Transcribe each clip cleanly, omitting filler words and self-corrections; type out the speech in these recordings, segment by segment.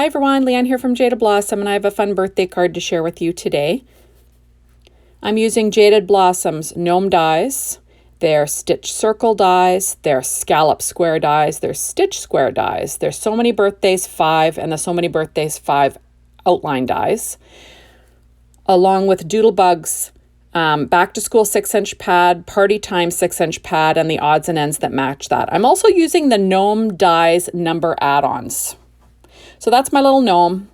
Hi everyone, Leanne here from Jaded Blossom, and I have a fun birthday card to share with you today. I'm using Jaded Blossom's Gnome dies. They're stitch circle dies, they're scallop square dies, they're stitch square dies. There's So Many Birthdays 5 and the So Many Birthdays 5 outline dies, along with Doodlebug's back to school 6-inch pad, party time 6-inch pad, and the odds and ends that match that. I'm also using the Gnome dies number add-ons. So that's my little gnome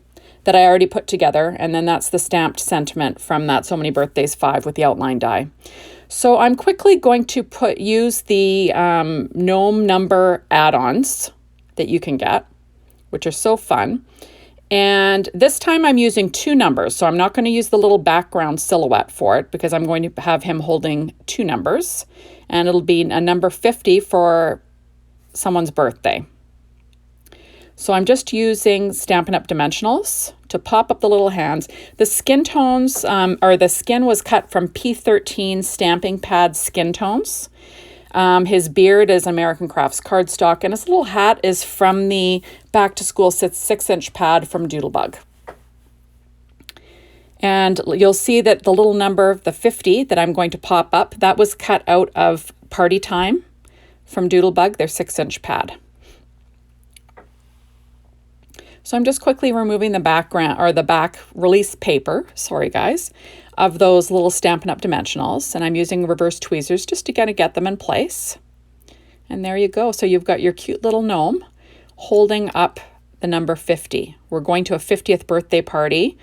that I already put together, and then that's the stamped sentiment from that So Many Birthdays 5 with the outline die. So I'm quickly going to use the gnome number add-ons that you can get, which are so fun. And this time I'm using 2 numbers, so I'm not going to use the little background silhouette for it because I'm going to have him holding 2 numbers, and it'll be a number 50 for someone's birthday. So I'm just using Stampin' Up! Dimensionals to pop up the little hands. The skin tones, or the skin was cut from P13 stamping pad skin tones. His beard is American Crafts cardstock, and his little hat is from the Back to School 6-inch pad from Doodlebug. And you'll see that the little number, the 50 that I'm going to pop up, that was cut out of Party Time from Doodlebug, their 6-inch pad. So I'm just quickly removing the background or the back release paper, sorry guys, of those little Stampin' Up! Dimensionals. And I'm using reverse tweezers just to kind of get them in place. And there you go. So you've got your cute little gnome holding up the number 50. We're going to a 50th birthday party,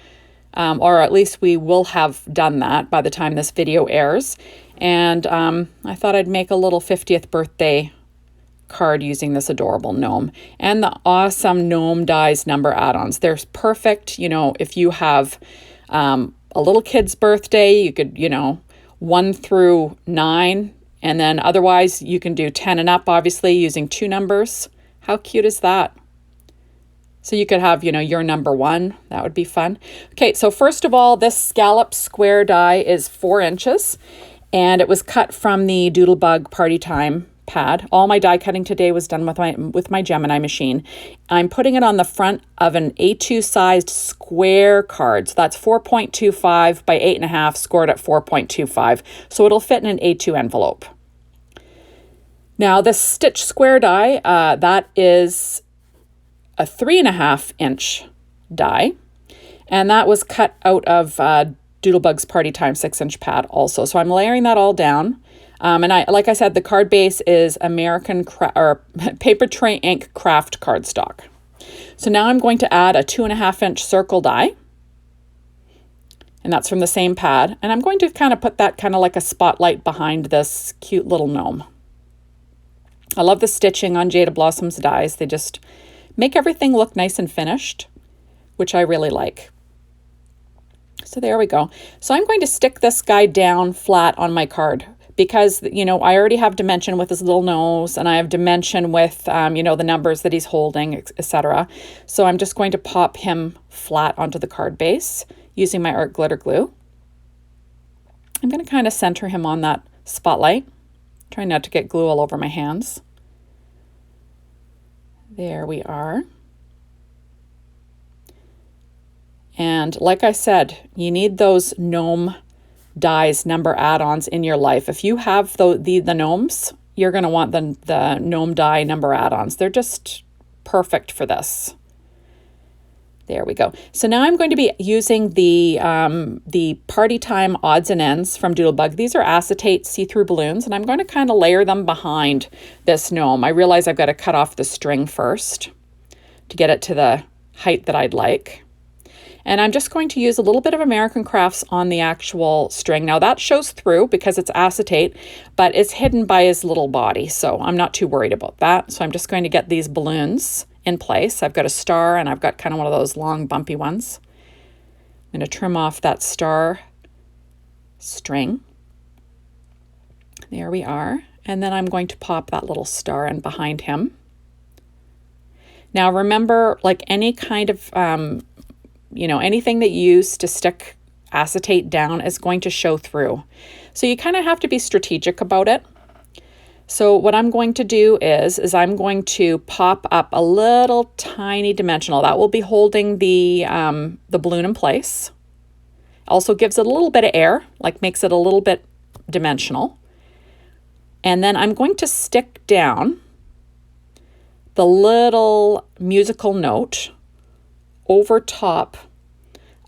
or at least we will have done that by the time this video airs. And I thought I'd make a little 50th birthday card using this adorable gnome and the awesome gnome dies number add-ons. They're perfect, you know, if you have a little kid's birthday, you could, 1 through 9, and then otherwise you can do 10 and up, obviously, using 2 numbers. How cute is that? So you could have, your number 1. That would be fun. Okay, so first of all, this Scalloped Square die is 4 inches, and it was cut from the Doodlebug Party Time pad. All my die cutting today was done with my Gemini machine. I'm putting it on the front of an A2 sized square card. So that's 4.25 by 8.5, scored at 4.25. So it'll fit in an A2 envelope. Now this stitch square die, that is a 3.5 inch die. And that was cut out of Doodlebug's Party Time 6-inch pad also. So I'm layering that all down. And like I said, the card base is American Paper Tray Ink Craft cardstock. So now I'm going to add a 2.5 inch circle die. And that's from the same pad. And I'm going to kind of put that kind of like a spotlight behind this cute little gnome. I love the stitching on Jaded Blossom's dies. They just make everything look nice and finished, which I really like. So there we go. So I'm going to stick this guy down flat on my card, because, I already have dimension with his little nose, and I have dimension with, the numbers that he's holding, etc. So I'm just going to pop him flat onto the card base using my art glitter glue. I'm going to kind of center him on that spotlight, trying not to get glue all over my hands. There we are. And like I said, you need those gnome dies number add-ons in your life. If you have the gnomes, you're going to want the gnome die number add-ons. They're just perfect for this. There we go. So now I'm going to be using the Party Time odds and ends from Doodlebug. These are acetate see-through balloons, and I'm going to kind of layer them behind this gnome. I realize I've got to cut off the string first to get it to the height that I'd like. And I'm just going to use a little bit of American Crafts on the actual string. Now that shows through because it's acetate, but it's hidden by his little body, so I'm not too worried about that. So I'm just going to get these balloons in place. I've got a star, and I've got kind of one of those long bumpy ones. I'm going to trim off that star string. There we are. And then I'm going to pop that little star in behind him. Now remember, like any kind of anything that you use to stick acetate down is going to show through. So you kind of have to be strategic about it. So what I'm going to do is I'm going to pop up a little tiny dimensional that will be holding the balloon in place. Also gives it a little bit of air, like makes it a little bit dimensional. And then I'm going to stick down the little musical note over top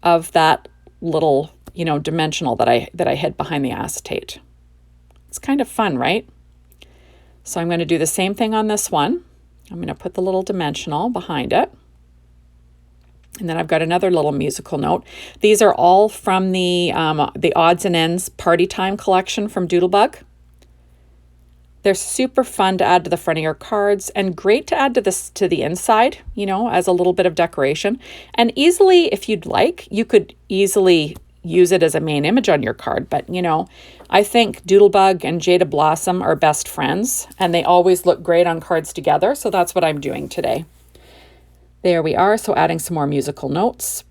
of that little, dimensional that I hid behind the acetate. It's kind of fun, right? So I'm going to do the same thing on this one. I'm going to put the little dimensional behind it. And then I've got another little musical note. These are all from the Odds and Ends Party Time collection from Doodlebug. They're super fun to add to the front of your cards and great to add to the inside, as a little bit of decoration. And easily, if you'd like, you could easily use it as a main image on your card. But, I think Doodlebug and Jaded Blossom are best friends, and they always look great on cards together. So that's what I'm doing today. There we are. So adding some more musical notes.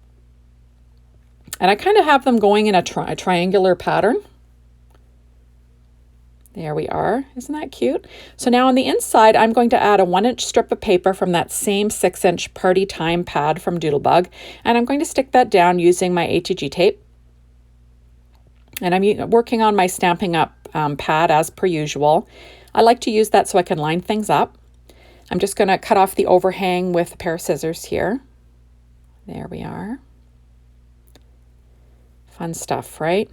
And I kind of have them going in a triangular pattern. There we are. Isn't that cute? So now on the inside, I'm going to add a 1-inch strip of paper from that same 6-inch Party Time pad from Doodlebug. And I'm going to stick that down using my ATG tape. And I'm working on my Stampin' Up! Pad as per usual. I like to use that so I can line things up. I'm just going to cut off the overhang with a pair of scissors here. There we are. Fun stuff, right?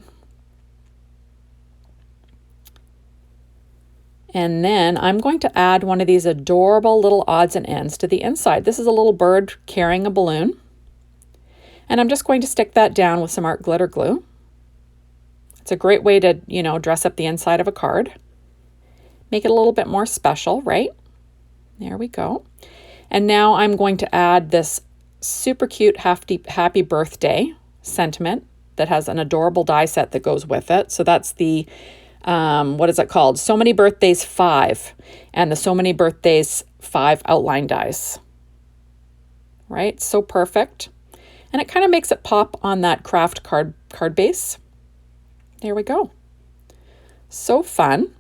And then I'm going to add one of these adorable little odds and ends to the inside. This is a little bird carrying a balloon. And I'm just going to stick that down with some art glitter glue. It's a great way to, dress up the inside of a card. Make it a little bit more special, right? There we go. And now I'm going to add this super cute happy birthday sentiment that has an adorable die set that goes with it. So that's the, what is it called? So Many Birthdays 5 and the So Many Birthdays 5 outline dies. Right? So perfect. And it kind of makes it pop on that craft card base. There we go. So fun.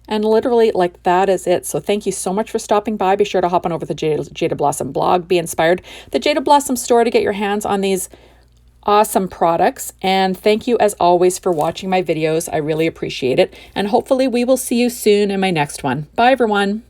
And literally, like, that is it. So thank you so much for stopping by. Be sure to hop on over to the Jaded Blossom blog. Be inspired. The Jaded Blossom store to get your hands on these awesome products. And thank you, as always, for watching my videos. I really appreciate it. And hopefully we will see you soon in my next one. Bye, everyone.